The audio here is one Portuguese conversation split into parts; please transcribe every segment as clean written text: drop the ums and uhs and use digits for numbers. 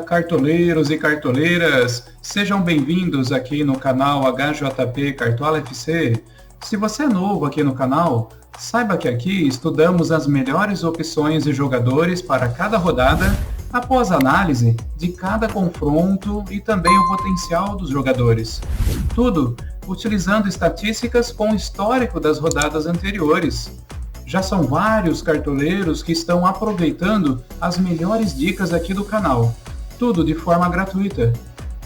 cartoleiros e cartoleiras, sejam bem-vindos aqui no canal HJP Cartola FC. Se você é novo aqui no canal, saiba que aqui estudamos as melhores opções de jogadores para cada rodada, após análise de cada confronto e também o potencial dos jogadores. Tudo utilizando estatísticas com o histórico das rodadas anteriores. Já são vários cartoleiros que estão aproveitando as melhores dicas aqui do canal, tudo de forma gratuita.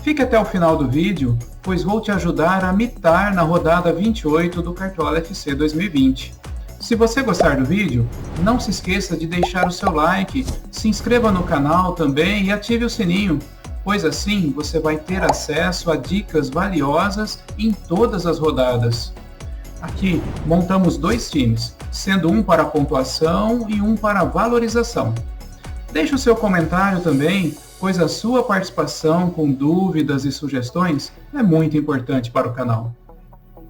Fique até o final do vídeo, pois vou te ajudar a mitar na rodada 28 do Cartola FC 2020. Se você gostar do vídeo, não se esqueça de deixar o seu like, se inscreva no canal também e ative o sininho, pois assim você vai ter acesso a dicas valiosas em todas as rodadas. Aqui montamos dois times, sendo um para pontuação e um para valorização. Deixe o seu comentário também, pois a sua participação com dúvidas e sugestões é muito importante para o canal.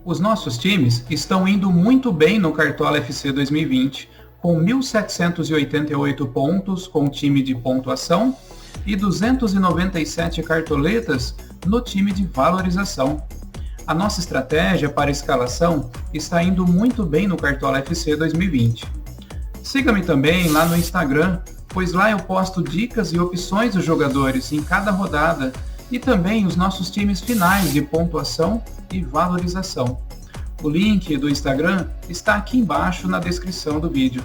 Os nossos times estão indo muito bem no Cartola FC 2020, com 1.788 pontos com o time de pontuação e 297 cartoletas no time de valorização. A nossa estratégia para escalação está indo muito bem no Cartola FC 2020. Siga-me também lá no Instagram, pois lá eu posto dicas e opções dos jogadores em cada rodada e também os nossos times finais de pontuação e valorização. O link do Instagram está aqui embaixo na descrição do vídeo.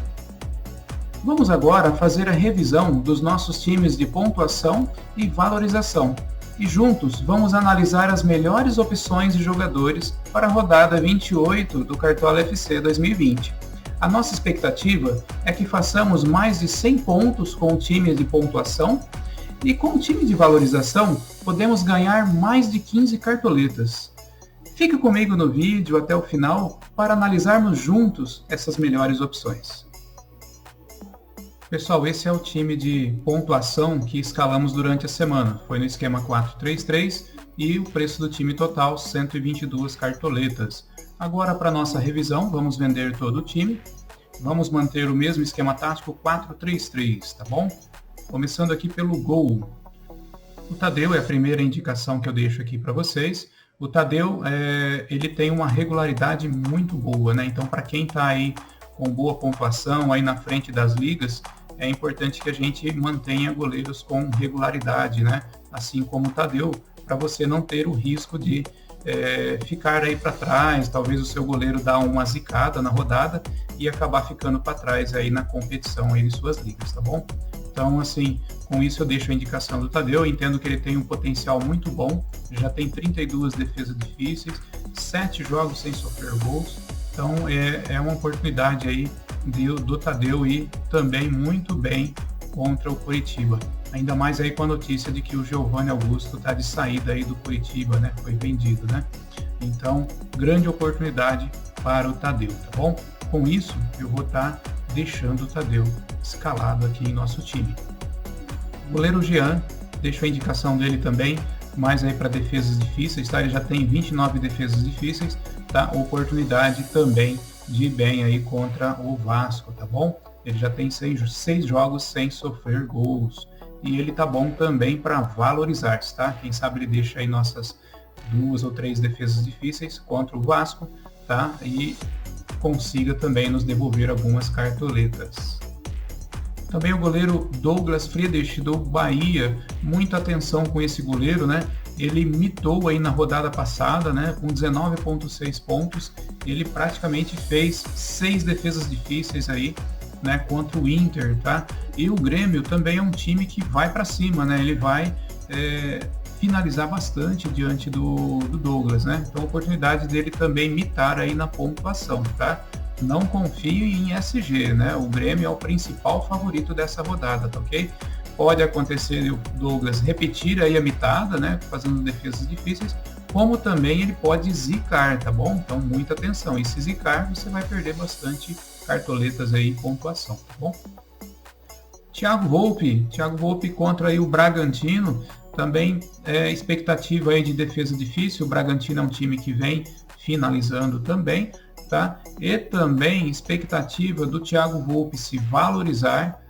Vamos agora fazer a revisão dos nossos times de pontuação e valorização. E juntos vamos analisar as melhores opções de jogadores para a rodada 28 do Cartola FC 2020. A nossa expectativa é que façamos mais de 100 pontos com o time de pontuação e com o time de valorização podemos ganhar mais de 15 cartoletas. Fique comigo no vídeo até o final para analisarmos juntos essas melhores opções. Pessoal, esse é o time de pontuação que escalamos durante a semana. Foi no esquema 4-3-3 e o preço do time total 122 cartoletas. Agora, para nossa revisão, vamos vender todo o time. Vamos manter o mesmo esquema tático 4-3-3, tá bom? Começando aqui pelo gol. O Tadeu é a primeira indicação que eu deixo aqui para vocês. O Tadeu, ele tem uma regularidade muito boa, né? Então, para quem está aí com boa pontuação aí na frente das ligas, é importante que a gente mantenha goleiros com regularidade, né? Assim como o Tadeu, para você não ter o risco de ficar aí para trás, talvez o seu goleiro dar uma zicada na rodada e acabar ficando para trás aí na competição aí de suas ligas, tá bom? Então, assim, com isso eu deixo a indicação do Tadeu. Eu entendo que ele tem um potencial muito bom, já tem 32 defesas difíceis, 7 jogos sem sofrer gols. Então é uma oportunidade aí do Tadeu ir também muito bem contra o Curitiba. Ainda mais aí com a notícia de que o Giovanni Augusto está de saída aí do Curitiba, né? Foi vendido, né? Então, grande oportunidade para o Tadeu, tá bom? Com isso, eu vou estar deixando o Tadeu escalado aqui em nosso time. O goleiro Jean, deixo a indicação dele também, mais aí para defesas difíceis, tá? Ele já tem 29 defesas difíceis, tá? Oportunidade também de ir bem aí contra o Vasco, tá bom? Ele já tem 6 jogos sem sofrer gols. E ele tá bom também para valorizar, tá? Quem sabe ele deixa aí nossas 2 ou 3 defesas difíceis contra o Vasco, tá? E consiga também nos devolver algumas cartoletas. Também o goleiro Douglas Friedrich do Bahia, muita atenção com esse goleiro, né? Ele mitou aí na rodada passada, né? Com 19,6 pontos, ele praticamente fez 6 defesas difíceis aí, né? Contra o Inter, tá? E o Grêmio também é um time que vai para cima, né? Ele vai finalizar bastante diante do Douglas, né? Então a oportunidade dele também mitar aí na pontuação, tá? Não confie em SG, né? O Grêmio é o principal favorito dessa rodada, tá ok? Pode acontecer o Douglas repetir aí a mitada, né? Fazendo defesas difíceis, como também ele pode zicar, tá bom? Então muita atenção. E se zicar, você vai perder bastante cartoletas aí em pontuação, tá bom? Thiago Volpi contra aí o Bragantino, também expectativa aí de defesa difícil. O Bragantino é um time que vem finalizando também, tá? E também expectativa do Thiago Volpi se valorizar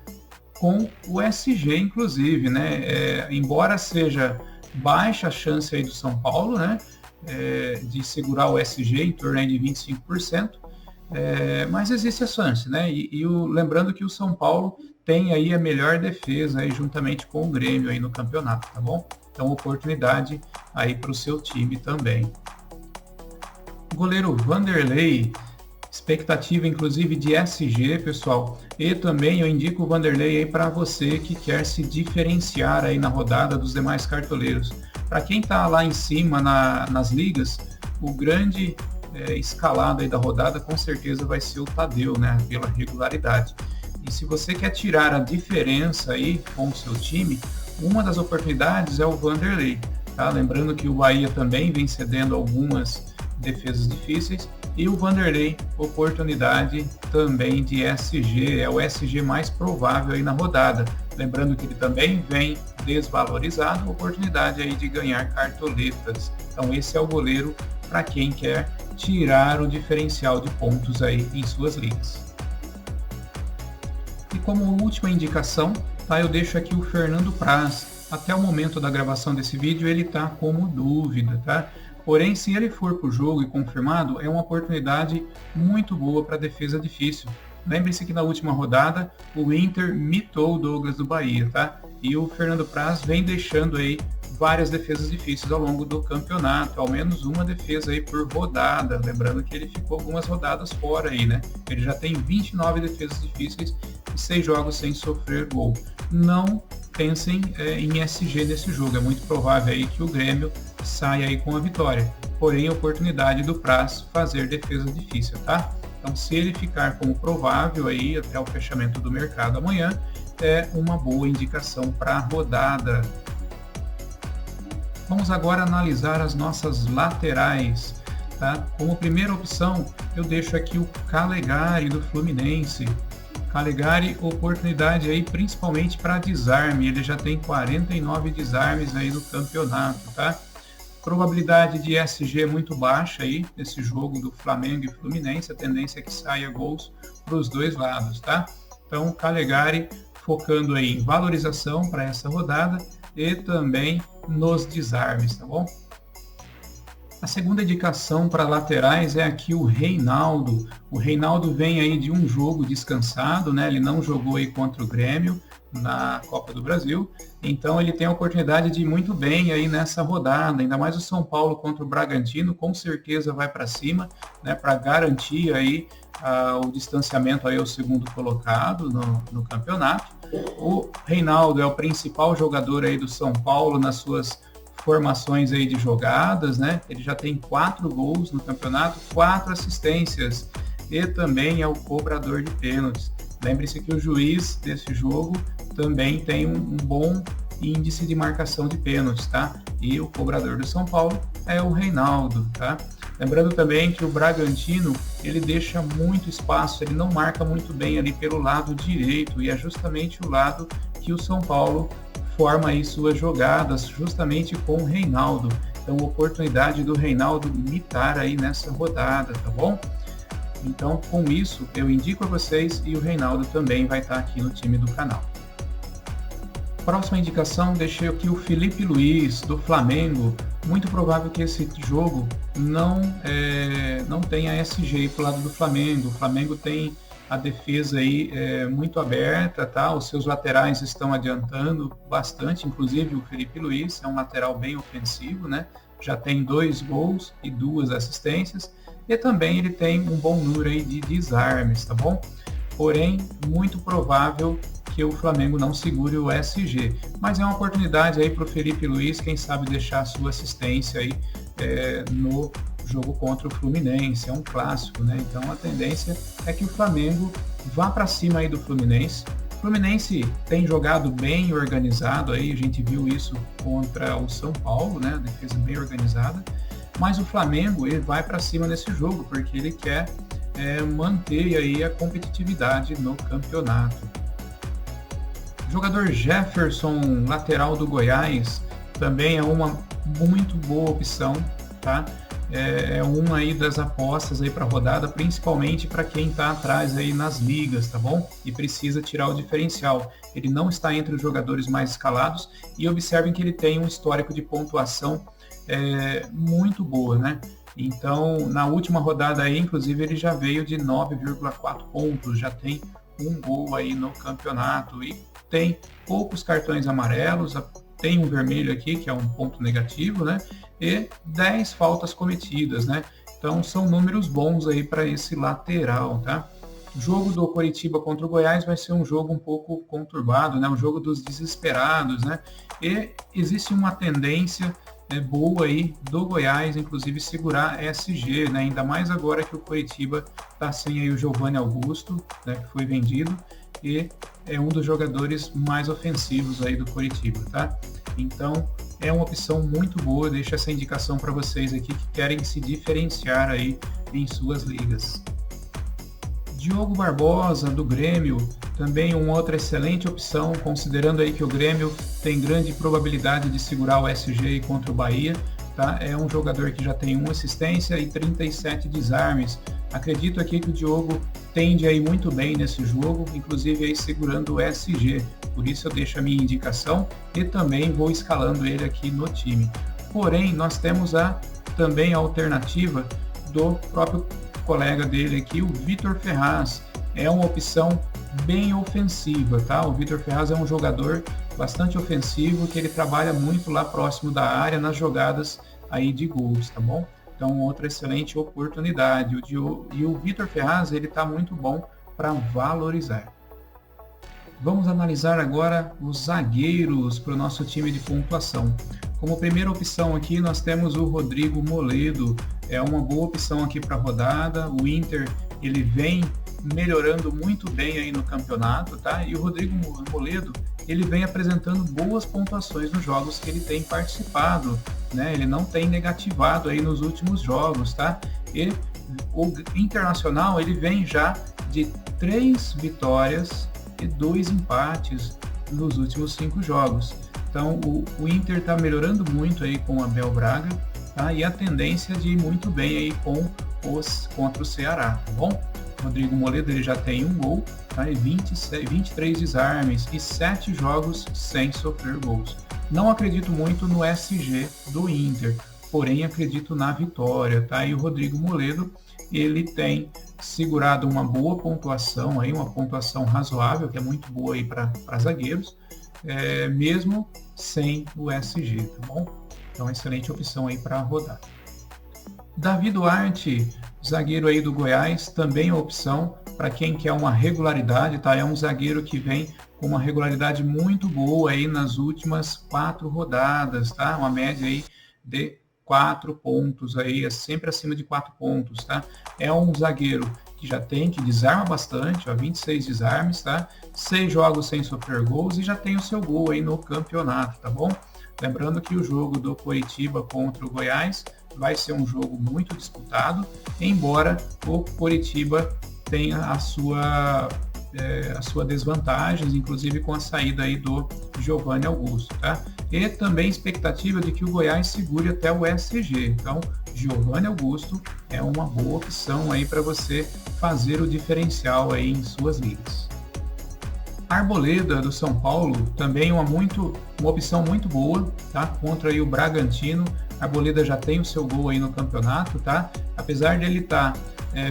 com o SG, inclusive, né? Embora seja baixa a chance aí do São Paulo, né? De segurar o SG em torno aí de 25%, mas existe a chance, né? Lembrando que o São Paulo tem aí a melhor defesa aí juntamente com o Grêmio aí no campeonato, tá bom? Então, oportunidade aí para o seu time também. Goleiro Vanderlei, expectativa inclusive de SG, pessoal. E também eu indico o Vanderlei aí para você que quer se diferenciar aí na rodada dos demais cartoleiros. Para quem está lá em cima nas ligas, o grande escalado aí da rodada com certeza vai ser o Tadeu, né? Pela regularidade. E se você quer tirar a diferença aí com o seu time, uma das oportunidades é o Vanderlei, tá? Lembrando que o Bahia também vem cedendo algumas defesas difíceis, e o Vanderlei, oportunidade também de SG, é o SG mais provável aí na rodada. Lembrando que ele também vem desvalorizado, oportunidade aí de ganhar cartoletas. Então esse é o goleiro para quem quer tirar o diferencial de pontos aí em suas ligas. E como última indicação, tá, eu deixo aqui o Fernando Praz. Até o momento da gravação desse vídeo ele está como dúvida, tá? Porém, se ele for para o jogo e confirmado, é uma oportunidade muito boa para a defesa difícil. Lembre-se que na última rodada o Inter mitou o Douglas do Bahia, tá? E o Fernando Praz vem deixando aí várias defesas difíceis ao longo do campeonato, ao menos uma defesa aí por rodada. Lembrando que ele ficou algumas rodadas fora aí, né? Ele já tem 29 defesas difíceis e 6 jogos sem sofrer gol. Não pensem em SG nesse jogo, é muito provável aí que o Grêmio saia aí com a vitória. Porém, a oportunidade do Praz fazer defesa difícil, tá? Então, se ele ficar como provável aí até o fechamento do mercado amanhã, é uma boa indicação para a rodada. Vamos agora analisar as nossas laterais, tá? Como primeira opção, eu deixo aqui o Calegari do Fluminense. Calegari, oportunidade aí principalmente para desarme, ele já tem 49 desarmes aí no campeonato, tá? Probabilidade de SG muito baixa aí nesse jogo do Flamengo e Fluminense, a tendência é que saia gols para os dois lados, tá? Então, Calegari focando aí em valorização para essa rodada e também nos desarmes, tá bom? A segunda indicação para laterais é aqui o Reinaldo. O Reinaldo vem aí de um jogo descansado, né? Ele não jogou aí contra o Grêmio na Copa do Brasil, então ele tem a oportunidade de ir muito bem aí nessa rodada, ainda mais o São Paulo contra o Bragantino, com certeza vai para cima, né? Para garantir aí o distanciamento aí ao segundo colocado no campeonato. O Reinaldo é o principal jogador aí do São Paulo nas suas formações aí de jogadas, né? Ele já tem 4 gols no campeonato, 4 assistências e também é o cobrador de pênaltis. Lembre-se que o juiz desse jogo também tem um bom índice de marcação de pênaltis, tá? E o cobrador do São Paulo é o Reinaldo, tá? Lembrando também que o Bragantino, ele deixa muito espaço, ele não marca muito bem ali pelo lado direito, e é justamente o lado que o São Paulo forma aí suas jogadas, justamente com o Reinaldo. Então, oportunidade do Reinaldo mitar aí nessa rodada, tá bom? Então, com isso, eu indico a vocês e o Reinaldo também vai estar aqui no time do canal. Próxima indicação, deixei aqui o Felipe Luiz, do Flamengo. Muito provável que esse jogo não tenha SG para o lado do Flamengo. O Flamengo tem a defesa aí muito aberta, tá? Os seus laterais estão adiantando bastante, inclusive o Felipe Luiz é um lateral bem ofensivo, né? Já tem 2 gols e 2 assistências, e também ele tem um bom número aí de desarmes, tá bom? Porém, muito provável que o Flamengo não segure o SG, mas é uma oportunidade aí para o Felipe Luiz, quem sabe deixar a sua assistência aí no jogo contra o Fluminense, é um clássico, né? Então a tendência é que o Flamengo vá para cima aí do Fluminense. O Fluminense tem jogado bem organizado aí, a gente viu isso contra o São Paulo, né? A defesa bem organizada, mas o Flamengo ele vai para cima nesse jogo porque ele quer manter aí a competitividade no campeonato. O jogador Jefferson, lateral do Goiás, também é uma muito boa opção, tá? é uma aí das apostas aí para a rodada, principalmente para quem está atrás aí nas ligas, tá bom? E precisa tirar o diferencial. Ele não está entre os jogadores mais escalados e observem que ele tem um histórico de pontuação muito boa, né? Então, na última rodada aí, inclusive, ele já veio de 9,4 pontos, já tem um gol aí no campeonato e tem poucos cartões amarelos, tem um vermelho aqui, que é um ponto negativo, né? E 10 faltas cometidas, né? Então são números bons aí para esse lateral, tá? O jogo do Coritiba contra o Goiás vai ser um jogo um pouco conturbado, né? Um jogo dos desesperados, né? E existe uma tendência boa aí do Goiás, inclusive segurar SG, né? Ainda mais agora que o Coritiba está sem aí o Giovanni Augusto, né? Que foi vendido e é um dos jogadores mais ofensivos aí do Coritiba, tá? Então é uma opção muito boa, deixo essa indicação para vocês aqui que querem se diferenciar aí em suas ligas. Diogo Barbosa, do Grêmio, também uma outra excelente opção, considerando aí que o Grêmio tem grande probabilidade de segurar o SG contra o Bahia, tá? É um jogador que já tem uma assistência e 37 desarmes. Acredito aqui que o Diogo tende aí muito bem nesse jogo, inclusive aí segurando o SG. Por isso eu deixo a minha indicação e também vou escalando ele aqui no time. Porém, nós temos também a alternativa do próprio colega dele aqui, o Vitor Ferraz. É uma opção bem ofensiva, tá? O Vitor Ferraz é um jogador bastante ofensivo, que ele trabalha muito lá próximo da área nas jogadas aí de gols, tá bom? Então, outra excelente oportunidade. E o Vitor Ferraz, ele está muito bom para valorizar. Vamos analisar agora os zagueiros para o nosso time de pontuação. Como primeira opção aqui, nós temos o Rodrigo Moledo. É uma boa opção aqui para a rodada. O Inter, ele vem melhorando muito bem aí no campeonato, tá? E o Rodrigo Moledo, ele vem apresentando boas pontuações nos jogos que ele tem participado, né? Ele não tem negativado aí nos últimos jogos, tá? E o Internacional, ele vem já de 3 vitórias e 2 empates nos últimos 5 jogos. Então o Inter está melhorando muito aí com o Abel Braga, tá? E a tendência de ir muito bem aí contra o Ceará, tá bom? Rodrigo Moledo, ele já tem um gol, tá? E 23 desarmes e 7 jogos sem sofrer gols. Não acredito muito no SG do Inter, porém acredito na vitória, tá? E o Rodrigo Moledo, ele tem segurado uma boa pontuação aí, uma pontuação razoável, que é muito boa aí para zagueiros, mesmo sem o SG, tá bom? Então, excelente opção aí para rodar. Davi Duarte, zagueiro aí do Goiás, também é opção para quem quer uma regularidade, tá? É um zagueiro que vem com uma regularidade muito boa aí nas últimas 4 rodadas, tá? Uma média aí de 4 pontos aí, é sempre acima de 4 pontos, tá? É um zagueiro que desarma bastante, ó, 26 desarmes, tá? 6 jogos sem sofrer gols e já tem o seu gol aí no campeonato, tá bom? Lembrando que o jogo do Coritiba contra o Goiás vai ser um jogo muito disputado, embora o Coritiba tenha a sua desvantagem, inclusive com a saída aí do Giovanni Augusto, tá? E também expectativa de que o Goiás segure até o SG. Então, Giovanni Augusto é uma boa opção aí para você fazer o diferencial aí em suas ligas. Arboleda, do São Paulo, também uma opção muito boa, tá? Contra aí o Bragantino. Arboleda já tem o seu gol aí no campeonato, tá? Apesar de ele estar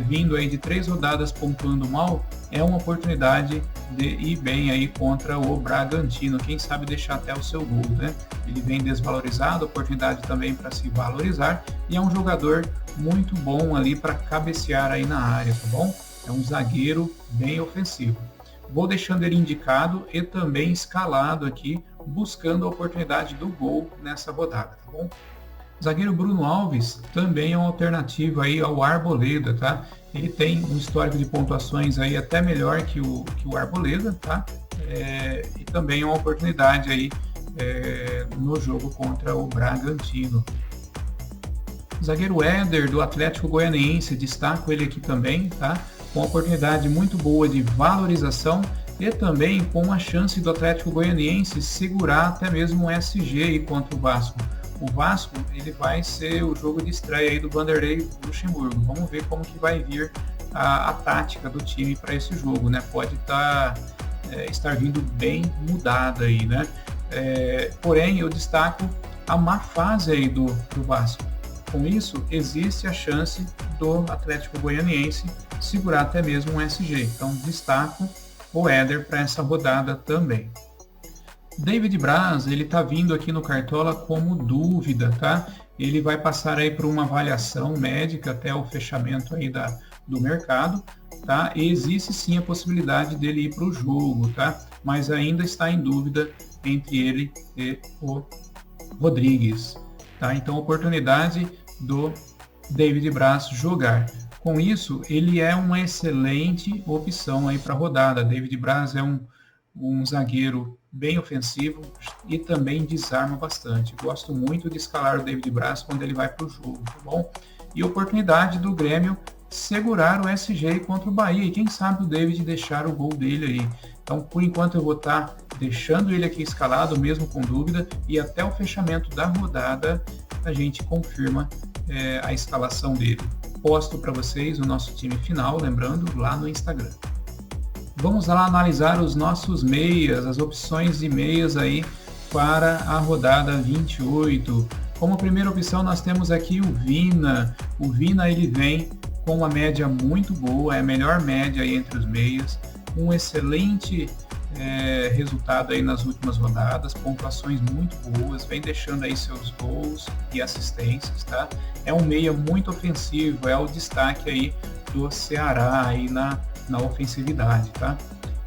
vindo aí de 3 rodadas pontuando mal, é uma oportunidade de ir bem aí contra o Bragantino, quem sabe deixar até o seu gol, né? Ele vem desvalorizado, oportunidade também para se valorizar, e é um jogador muito bom ali para cabecear aí na área, tá bom? É um zagueiro bem ofensivo. Vou deixando ele indicado e também escalado aqui, buscando a oportunidade do gol nessa rodada, tá bom? O zagueiro Bruno Alves também é uma alternativa aí ao Arboleda, tá? Ele tem um histórico de pontuações aí até melhor que o Arboleda, tá? E também é uma oportunidade aí no jogo contra o Bragantino. O zagueiro Éder, do Atlético Goianiense, destaco ele aqui também, tá? Com uma oportunidade muito boa de valorização e também com uma chance do Atlético Goianiense segurar até mesmo um SG aí contra o Vasco. o Vasco ele vai ser o jogo de estreia aí do Vanderlei Luxemburgo. Vamos ver como que vai vir a tática do time para esse jogo, né? Pode estar vindo bem mudada aí, né? Porém, eu destaco a má fase aí do Vasco. Com isso, existe a chance do Atlético Goianiense segurar até mesmo um SG. Então, destaco o Éder para essa rodada também. David Braz, ele está vindo aqui no Cartola como dúvida, tá? Ele vai passar aí por uma avaliação médica até o fechamento aí do mercado, tá? E existe sim a possibilidade dele ir para o jogo, tá? Mas ainda está em dúvida entre ele e o Rodrigues, tá? Então, oportunidade do David Braz jogar. Com isso, ele é uma excelente opção aí para a rodada. David Braz é um zagueiro bem ofensivo e também desarma bastante. Gosto muito de escalar o David Braz quando ele vai para o jogo, tá bom? E oportunidade do Grêmio segurar o SG contra o Bahia. E quem sabe o David deixar o gol dele aí. Então, por enquanto, eu vou estar deixando ele aqui escalado, mesmo com dúvida, e até o fechamento da rodada a gente confirma a escalação dele. Posto para vocês o nosso time final, lembrando, lá no Instagram. Vamos lá analisar os nossos meias, as opções de meias aí para a rodada 28. Como primeira opção nós temos aqui o Vina. O Vina ele vem com uma média muito boa, é a melhor média aí entre os meias, um excelente resultado aí nas últimas rodadas, pontuações muito boas, vem deixando aí seus gols e assistências, tá? É um meia muito ofensivo, é o destaque aí do Ceará aí na ofensividade, tá?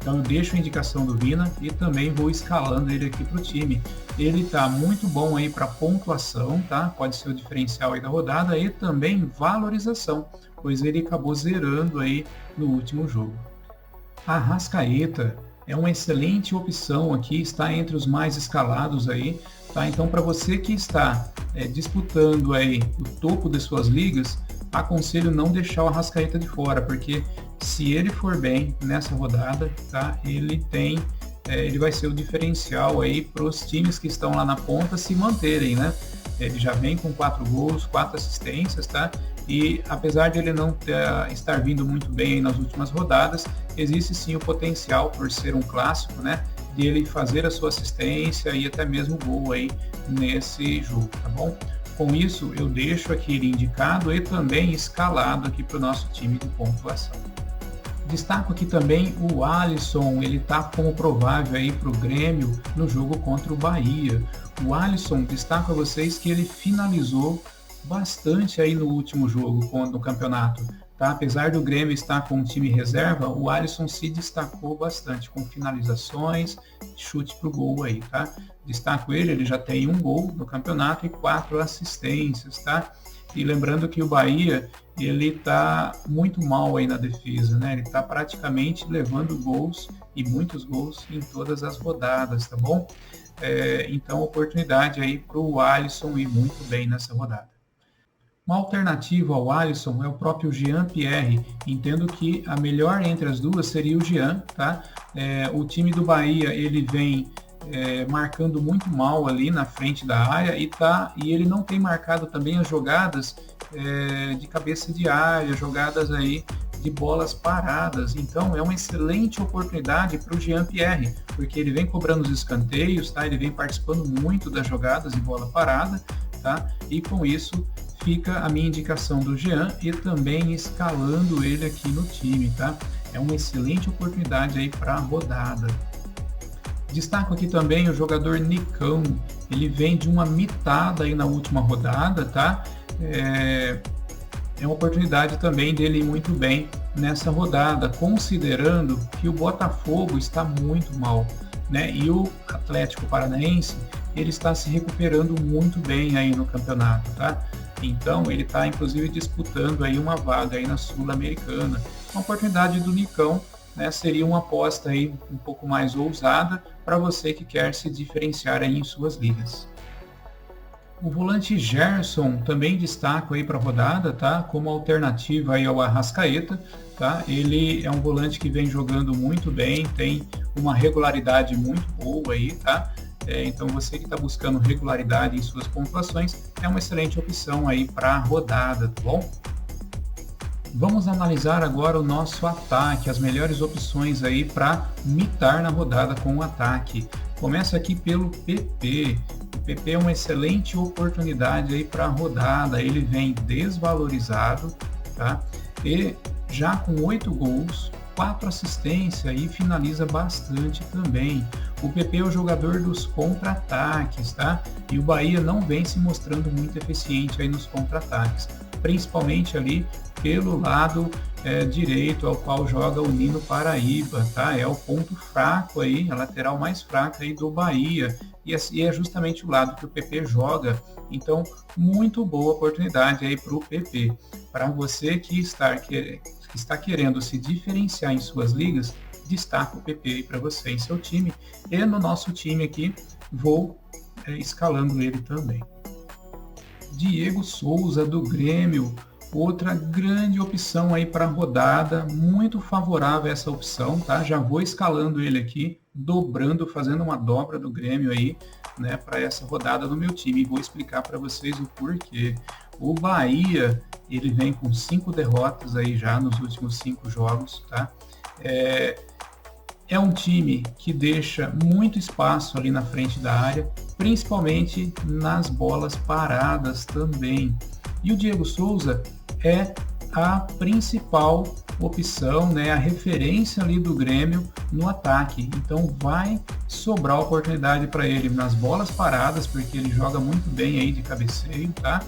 Então eu deixo a indicação do Vina e também vou escalando ele aqui para o time. Ele tá muito bom aí para pontuação, tá? Pode ser o diferencial aí da rodada e também valorização, pois ele acabou zerando aí no último jogo. Arrascaeta é uma excelente opção aqui, está entre os mais escalados aí, tá? Então para você que está disputando aí o topo de suas ligas, aconselho não deixar o Arrascaeta de fora, porque se ele for bem nessa rodada, tá? Ele vai ser o diferencial aí para os times que estão lá na ponta se manterem, né? Ele já vem com 4 gols, 4 assistências, tá? E apesar de ele não estar vindo muito bem aí nas últimas rodadas, existe sim o potencial, por ser um clássico, né? De ele fazer a sua assistência e até mesmo gol aí nesse jogo, tá bom? Com isso, eu deixo aqui ele indicado e também escalado aqui para o nosso time de pontuação. Destaco aqui também o Alisson, ele está como provável aí para o Grêmio no jogo contra o Bahia. O Alisson, destaco a vocês que ele finalizou bastante aí no último jogo no campeonato, tá? Apesar do Grêmio estar com um time reserva, o Alisson se destacou bastante com finalizações, chute pro gol aí, tá? Destaco ele já tem 1 gol no campeonato e 4 assistências, tá? E lembrando que o Bahia, ele tá muito mal aí na defesa, né? Ele tá praticamente levando gols e muitos gols em todas as rodadas, tá bom? Então, oportunidade aí para o Alisson ir muito bem nessa rodada. Uma alternativa ao Alisson é o próprio Jean Pierre. Entendo que a melhor entre as duas seria o Jean, tá? O time do Bahia, ele vem marcando muito mal ali na frente da área e ele não tem marcado também as jogadas de cabeça de área, jogadas aí de bolas paradas. Então é uma excelente oportunidade para o Jean Pierre, porque ele vem cobrando os escanteios, tá? Ele vem participando muito das jogadas de bola parada, tá? E com isso fica a minha indicação do Jean e também escalando ele aqui no time, tá? É uma excelente oportunidade aí para a rodada. Destaco aqui também o jogador Nicão, ele vem de uma mitada aí na última rodada, tá? É uma oportunidade também dele ir muito bem nessa rodada, considerando que o Botafogo está muito mal, né? E o Atlético Paranaense, ele está se recuperando muito bem aí no campeonato, tá? Então ele está inclusive disputando aí uma vaga aí na Sul-Americana. Uma oportunidade do Nicão, né, seria uma aposta aí um pouco mais ousada para você que quer se diferenciar aí em suas ligas. O volante Gerson também destaco aí para a rodada, tá? Como alternativa aí ao Arrascaeta, tá? Ele é um volante que vem jogando muito bem, tem uma regularidade muito boa aí, tá? Então você que está buscando regularidade em suas pontuações, é uma excelente opção aí para a rodada, tá bom? Vamos analisar agora o nosso ataque, as melhores opções aí para mitar na rodada com o ataque. Começa aqui pelo PP. O PP é uma excelente oportunidade aí para a rodada. Ele vem desvalorizado, tá? E já com 8 gols, 4 assistências e finaliza bastante também. O PP é o jogador dos contra-ataques, tá? E o Bahia não vem se mostrando muito eficiente aí nos contra-ataques, principalmente ali pelo lado direito, ao qual joga o Nino Paraíba, tá? É o ponto fraco aí, a lateral mais fraca aí do Bahia, e é justamente o lado que o PP joga. Então, muito boa oportunidade aí para o PP. Para você que está querendo se diferenciar em suas ligas, destaca o PP aí para você em seu time, e no nosso time aqui vou escalando ele também. Diego Souza do Grêmio, outra grande opção aí para a rodada, muito favorável essa opção, tá? Já vou escalando ele aqui, fazendo uma dobra do Grêmio aí, né, para essa rodada no meu time, e vou explicar para vocês o porquê. O Bahia, ele vem com 5 derrotas aí já nos últimos 5 jogos, tá? É um time que deixa muito espaço ali na frente da área, principalmente nas bolas paradas também. E o Diego Souza é a principal opção, né, a referência ali do Grêmio no ataque. Então vai sobrar oportunidade para ele nas bolas paradas, porque ele joga muito bem aí de cabeceio, tá?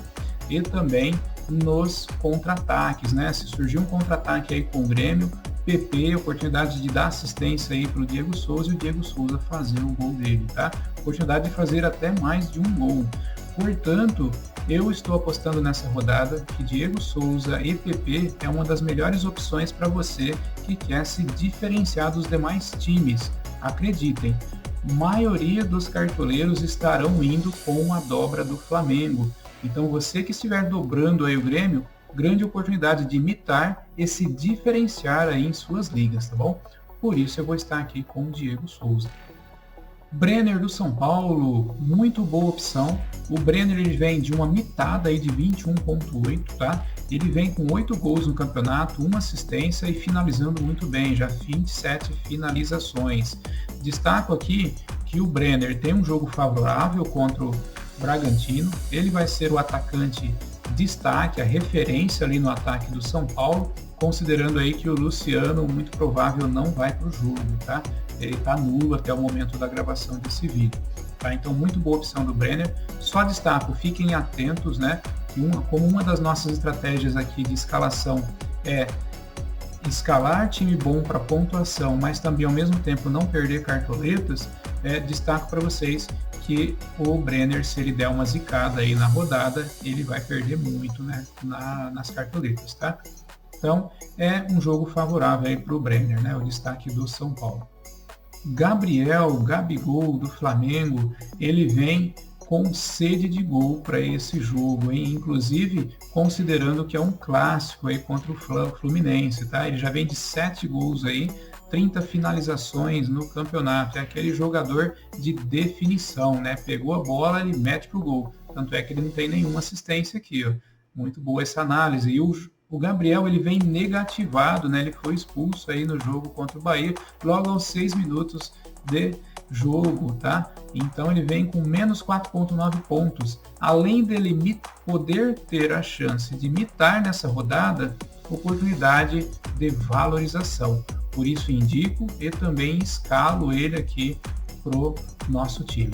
E também nos contra-ataques, né? Se surgir um contra-ataque aí com o Grêmio, PP, oportunidade de dar assistência aí para o Diego Souza e o Diego Souza fazer o gol dele, tá? Oportunidade de fazer até mais de um gol. Portanto, eu estou apostando nessa rodada que Diego Souza e PP é uma das melhores opções para você que quer se diferenciar dos demais times. Acreditem, maioria dos cartoleiros estarão indo com a dobra do Flamengo. Então você que estiver dobrando aí o Grêmio, grande oportunidade de imitar e se diferenciar aí em suas ligas, tá bom? Por isso eu vou estar aqui com o Diego Souza. Brenner do São Paulo, muito boa opção. O Brenner ele vem de uma mitada aí de 21.8, tá? Ele vem com 8 gols no campeonato, 1 assistência e finalizando muito bem, já 27 finalizações. Destaco aqui que o Brenner tem um jogo favorável contra o Bragantino. Ele vai ser o atacante destaque, a referência ali no ataque do São Paulo, considerando aí que o Luciano, muito provável, não vai para o jogo, tá? Ele está nulo até o momento da gravação desse vídeo, tá? Então, muito boa opção do Brenner. Só destaco, fiquem atentos, né? Como uma das nossas estratégias aqui de escalação é escalar time bom para pontuação, mas também ao mesmo tempo não perder cartoletas, destaco para vocês que o Brenner, se ele der uma zicada aí na rodada, ele vai perder muito, né, nas cartoletas, tá? Então, é um jogo favorável aí para o Brenner, né, o destaque do São Paulo. Gabigol do Flamengo, ele vem com sede de gol para esse jogo, hein? Inclusive considerando que é um clássico aí contra o Fluminense, tá? Ele já vem de 7 gols aí, 30 finalizações no campeonato, é aquele jogador de definição, né? Pegou a bola, ele mete pro gol, tanto é que ele não tem nenhuma assistência aqui, ó. Muito boa essa análise. E o Gabriel, ele vem negativado, né? Ele foi expulso aí no jogo contra o Bahia, logo aos 6 minutos de jogo, tá? Então ele vem com menos 4.9 pontos. Além dele poder ter a chance de mitar nessa rodada, oportunidade de valorização. Por isso indico e também escalo ele aqui pro nosso time.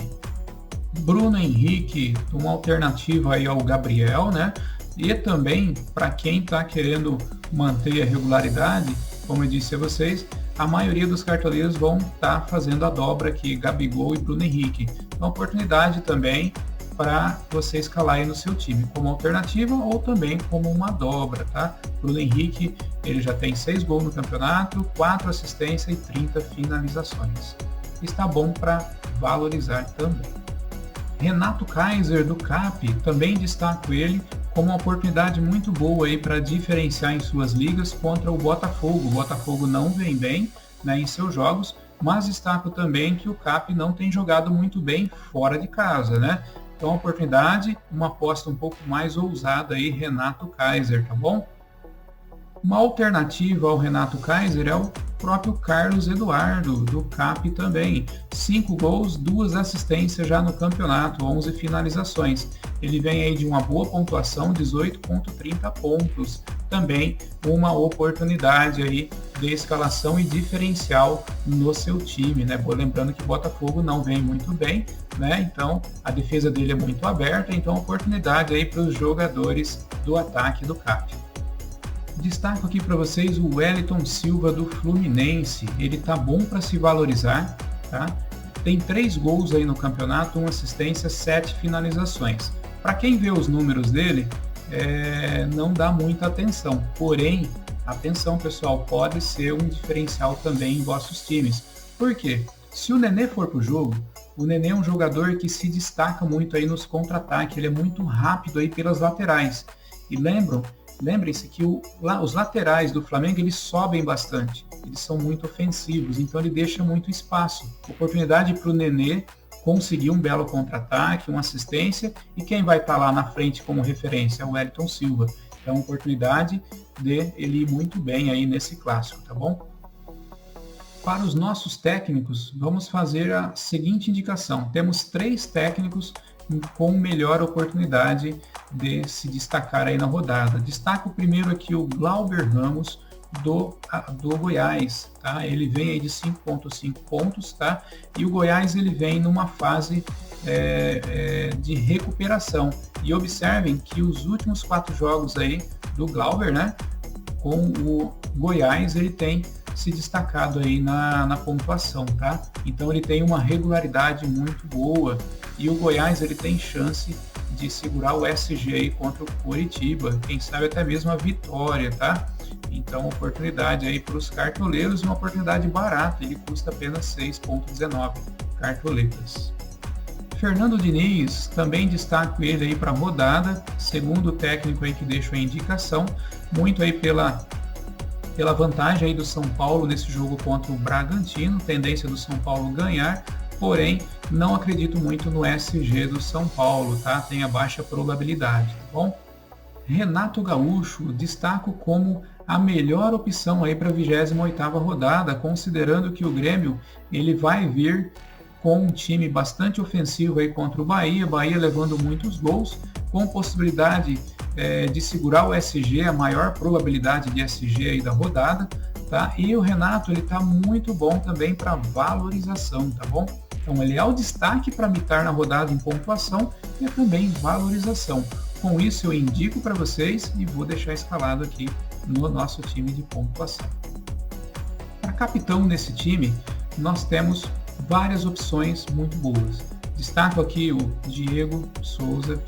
Bruno Henrique, uma alternativa aí ao Gabriel, né? E também, para quem está querendo manter a regularidade, como eu disse a vocês, a maioria dos cartoleiros vão estar fazendo a dobra aqui, Gabigol e Bruno Henrique. Uma oportunidade também para você escalar aí no seu time, como alternativa ou também como uma dobra, tá? Bruno Henrique, ele já tem 6 gols no campeonato, 4 assistências e 30 finalizações. Está bom para valorizar também. Renato Kaiser do CAP, também destaco ele como uma oportunidade muito boa aí para diferenciar em suas ligas contra o Botafogo. O Botafogo não vem bem, né, em seus jogos, mas destaco também que o CAP não tem jogado muito bem fora de casa, né? Então, oportunidade, uma aposta um pouco mais ousada aí, Renato Kaiser, tá bom? Uma alternativa ao Renato Kaiser é o próprio Carlos Eduardo, do CAP também. 5 gols, 2 assistências já no campeonato, 11 finalizações. Ele vem aí de uma boa pontuação, 18,30 pontos. Também uma oportunidade aí de escalação e diferencial no seu time, né? Lembrando que o Botafogo não vem muito bem, né? Então a defesa dele é muito aberta, então oportunidade aí para os jogadores do ataque do CAP. Destaco aqui para vocês o Wellington Silva do Fluminense. Ele tá bom para se valorizar, tá? Tem 3 gols aí no campeonato, 1 assistência, 7 finalizações. Para quem vê os números dele, não dá muita atenção. Porém, atenção pessoal, pode ser um diferencial também em vossos times. Por quê? Se o Nenê for para o jogo, o Nenê é um jogador que se destaca muito aí nos contra-ataques. Ele é muito rápido aí pelas laterais. E lembrem-se que os laterais do Flamengo, eles sobem bastante, eles são muito ofensivos, então ele deixa muito espaço. Oportunidade para o Nenê conseguir um belo contra-ataque, uma assistência, e quem vai estar lá na frente como referência é o Wellington Silva. Então, oportunidade de ele ir muito bem aí nesse clássico, tá bom? Para os nossos técnicos, vamos fazer a seguinte indicação. Temos 3 técnicos com melhor oportunidade de se destacar aí na rodada. Destaco primeiro aqui o Glauber Ramos do Goiás, tá? Ele vem aí de 5,5 pontos, tá? E o Goiás ele vem numa fase de recuperação. E observem que os últimos 4 jogos aí do Glauber, né? Com o Goiás ele tem se destacado aí na pontuação, tá? Então ele tem uma regularidade muito boa e o Goiás ele tem chance de segurar o SG aí contra o Coritiba, quem sabe até mesmo a vitória, tá? Então oportunidade aí para os cartoleiros, uma oportunidade barata, ele custa apenas 6,19 cartoletas. Fernando Diniz, também destaco ele aí para a rodada, segundo técnico aí que deixo a indicação, muito aí pela vantagem aí do São Paulo nesse jogo contra o Bragantino, tendência do São Paulo ganhar, porém não acredito muito no SG do São Paulo, tá? Tem a baixa probabilidade, tá bom? Renato Gaúcho, destaco como a melhor opção aí para a 28ª rodada, considerando que o Grêmio ele vai vir com um time bastante ofensivo aí contra o Bahia levando muitos gols, com possibilidade de segurar o SG, a maior probabilidade de SG aí da rodada, tá? E o Renato ele tá muito bom também para valorização, tá bom? Então ele é o destaque para mitar na rodada em pontuação e também valorização. Com isso eu indico para vocês e vou deixar escalado aqui no nosso time de pontuação. Para capitão nesse time, nós temos várias opções muito boas. Destaco aqui o Diego Souza,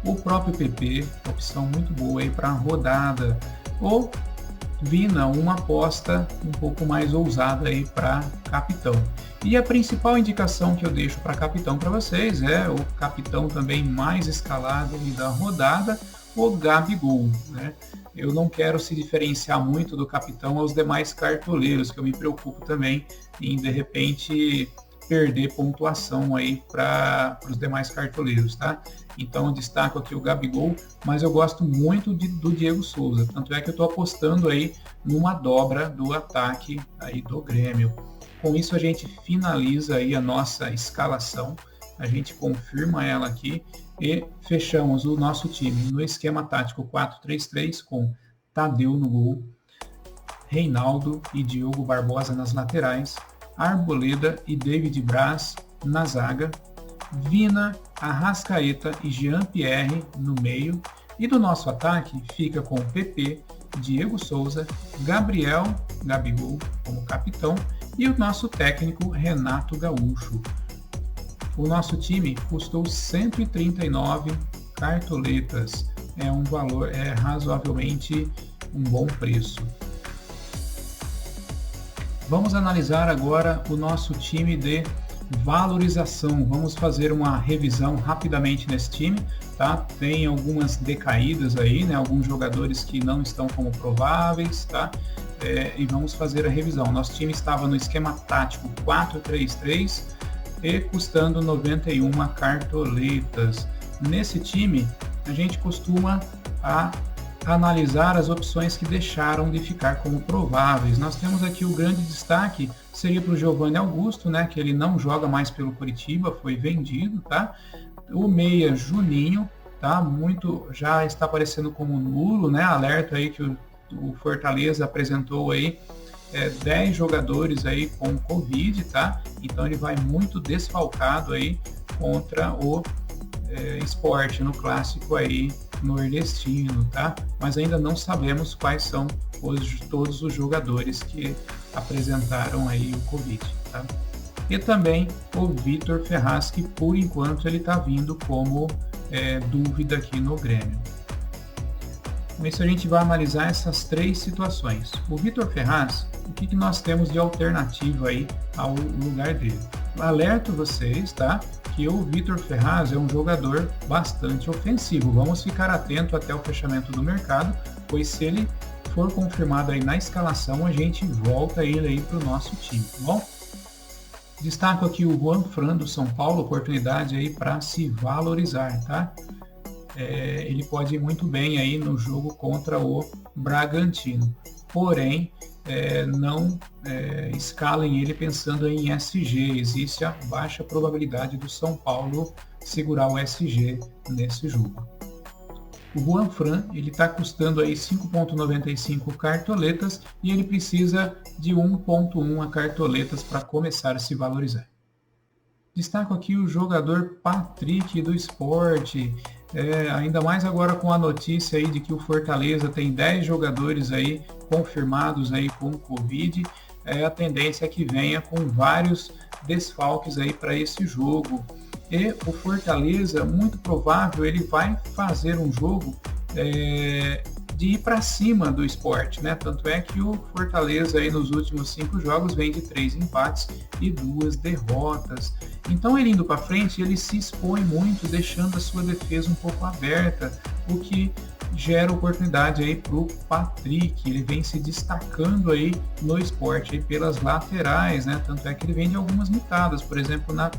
o próprio PP, opção muito boa aí para a rodada. Ou Vina, uma aposta um pouco mais ousada aí para capitão. E a principal indicação que eu deixo para capitão para vocês é o capitão também mais escalado da rodada, o Gabigol, né? Eu não quero se diferenciar muito do capitão aos demais cartoleiros, que eu me preocupo também em, de repente, perder pontuação aí para os demais cartoleiros, tá? Então eu destaco aqui o Gabigol, mas eu gosto muito do Diego Souza, tanto é que eu estou apostando aí numa dobra do ataque aí do Grêmio. Com isso a gente finaliza aí a nossa escalação, a gente confirma ela aqui e fechamos o nosso time no esquema tático 4-3-3 com Tadeu no gol, Reinaldo e Diogo Barbosa nas laterais, Arboleda e David Braz na zaga, Vina, Arrascaeta e Jean-Pierre no meio, e do nosso ataque fica com PP, Diego Souza, Gabigol como capitão e o nosso técnico Renato Gaúcho. O nosso time custou 139 cartoletas, é um valor razoavelmente um bom preço. Vamos analisar agora o nosso time de valorização. Vamos fazer uma revisão rapidamente nesse time, tá? Tem algumas decaídas aí, né? Alguns jogadores que não estão como prováveis, tá? e vamos fazer a revisão. Nosso time estava no esquema tático 4-3-3 e custando 91 cartoletas. Nesse time, a gente costuma analisar as opções que deixaram de ficar como prováveis. Nós temos aqui o grande destaque, seria para o Giovanni Augusto, né, que ele não joga mais pelo Coritiba, foi vendido, tá? O meia Juninho, tá? Já está aparecendo como nulo, né? Alerta aí que o Fortaleza apresentou aí 10 jogadores aí com Covid, tá? Então ele vai muito desfalcado aí contra o Sport no clássico aí nordestino, tá? Mas ainda não sabemos quais são todos os jogadores que apresentaram aí o Covid, tá? E também o Vitor Ferraz, que por enquanto ele está vindo como dúvida aqui no Grêmio. Com isso a gente vai analisar essas 3 situações. O Vitor Ferraz, o que nós temos de alternativa aí ao lugar dele? Alerto vocês, tá? Que o Vitor Ferraz é um jogador bastante ofensivo. Vamos ficar atento até o fechamento do mercado, pois se ele for confirmado aí na escalação, a gente volta ele aí para o nosso time, tá bom? Destaco aqui o Juan Fran do São Paulo, oportunidade aí para se valorizar, tá? Ele pode ir muito bem aí no jogo contra o Bragantino, porém não escalem ele pensando em SG, existe a baixa probabilidade do São Paulo segurar o SG nesse jogo. O Juan Fran, ele está custando aí 5,95 cartoletas e ele precisa de 1,1 cartoletas para começar a se valorizar. Destaco aqui o jogador Patrick do Sport, ainda mais agora com a notícia aí de que o Fortaleza tem 10 jogadores aí confirmados aí com Covid, a tendência é que venha com vários desfalques aí para esse jogo. E o Fortaleza, muito provável, ele vai fazer um jogo de ir para cima do Sport, né? Tanto é que o Fortaleza aí nos últimos 5 jogos vem de 3 empates e 2 derrotas. Então ele indo para frente, ele se expõe muito, deixando a sua defesa um pouco aberta, o que gera oportunidade aí para o Patrick. Ele vem se destacando aí no Sport aí pelas laterais, né? Tanto é que ele vem de algumas mitadas, por exemplo, na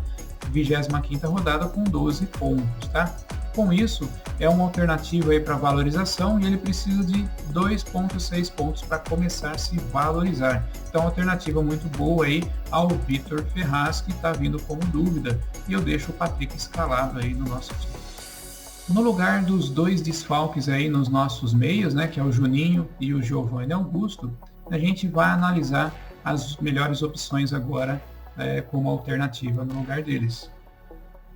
25ª rodada com 12 pontos, tá? Com isso, é uma alternativa aí para valorização e ele precisa de 2,6 pontos para começar a se valorizar. Então, alternativa muito boa aí ao Vitor Ferraz, que está vindo como dúvida, e eu deixo o Patrick escalado aí no nosso time. No lugar dos 2 desfalques aí nos nossos meios, né, que é o Juninho e o Giovanni Augusto, a gente vai analisar as melhores opções agora como alternativa no lugar deles.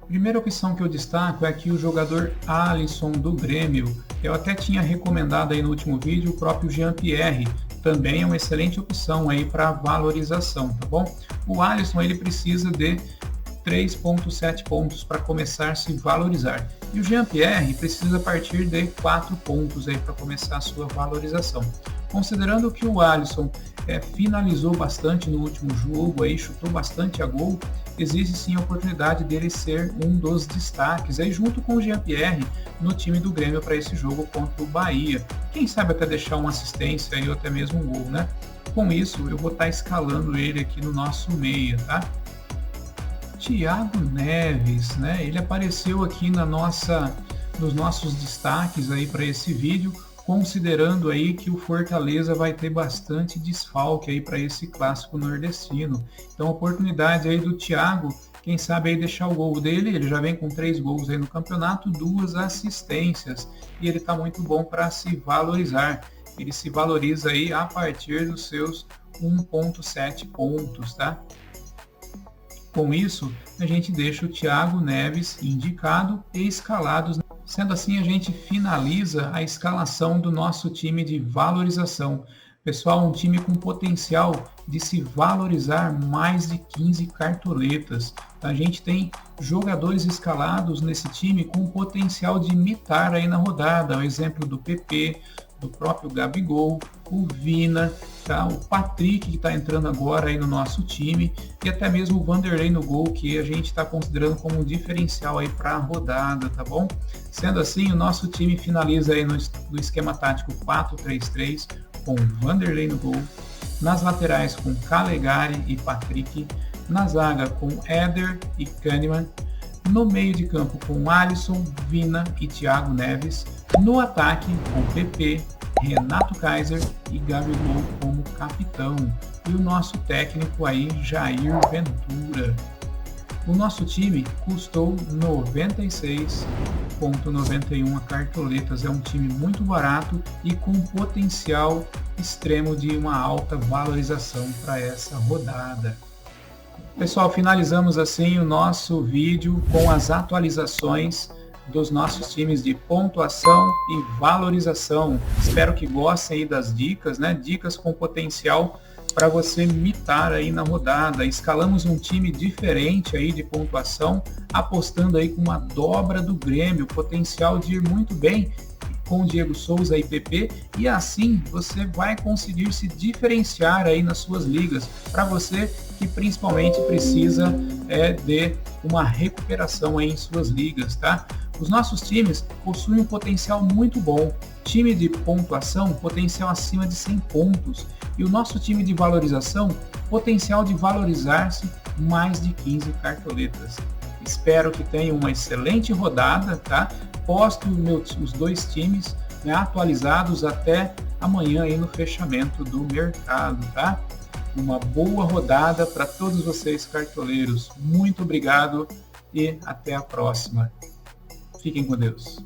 A primeira opção que eu destaco é aqui o jogador Alisson do Grêmio. Eu até tinha recomendado aí no último vídeo o próprio Jean-Pierre, também é uma excelente opção aí para valorização, tá bom? O Alisson ele precisa de 3,7 pontos para começar a se valorizar. E o Jean-Pierre precisa partir de 4 pontos aí para começar a sua valorização. Considerando que o Alisson finalizou bastante no último jogo, aí, chutou bastante a gol, existe sim a oportunidade dele ser um dos destaques, aí, junto com o Jean-Pierre no time do Grêmio para esse jogo contra o Bahia. Quem sabe até deixar uma assistência aí, ou até mesmo um gol, né? Com isso, eu vou estar escalando ele aqui no nosso meia, tá? Thiago Neves, né? Ele apareceu aqui nos nossos destaques aí para esse vídeo, considerando aí que o Fortaleza vai ter bastante desfalque aí para esse clássico nordestino. Então, a oportunidade aí do Thiago, quem sabe aí deixar o gol dele, ele já vem com 3 gols aí no campeonato, 2 assistências, e ele está muito bom para se valorizar. Ele se valoriza aí a partir dos seus 1,7 pontos, tá? Com isso, a gente deixa o Thiago Neves indicado e escalado. Sendo assim, a gente finaliza a escalação do nosso time de valorização. Pessoal, um time com potencial de se valorizar mais de 15 cartoletas. A gente tem jogadores escalados nesse time com potencial de imitar aí na rodada. O exemplo do PP, do próprio Gabigol, o Vina, tá? O Patrick, que está entrando agora aí no nosso time, e até mesmo o Vanderlei no gol, que a gente está considerando como um diferencial aí para a rodada, tá bom? Sendo assim, o nosso time finaliza aí no esquema tático 4-3-3, com Vanderlei no gol, nas laterais com Calegari e Patrick, na zaga com Éder e Kahneman, no meio de campo com Alisson, Vina e Thiago Neves, no ataque com PP, Renato Kaiser e Gabigol como capitão, e o nosso técnico aí, Jair Ventura. O nosso time custou 96,91 cartoletas, é um time muito barato e com potencial extremo de uma alta valorização para essa rodada. Pessoal, finalizamos assim o nosso vídeo com as atualizações dos nossos times de pontuação e valorização. Espero que gostem aí das dicas, né? Dicas com potencial para você mitar aí na rodada. Escalamos um time diferente aí de pontuação, apostando aí com uma dobra do Grêmio, potencial de ir muito bem com o Diego Souza e PP, e assim você vai conseguir se diferenciar aí nas suas ligas, para você que principalmente precisa de uma recuperação aí em suas ligas, tá? Os nossos times possuem um potencial muito bom, time de pontuação, potencial acima de 100 pontos, e o nosso time de valorização, potencial de valorizar-se mais de 15 cartoletas. Espero que tenham uma excelente rodada, tá? Posto os dois times, né, atualizados até amanhã aí no fechamento do mercado, tá? Uma boa rodada para todos vocês, cartoleiros. Muito obrigado e até a próxima. Fiquem com Deus.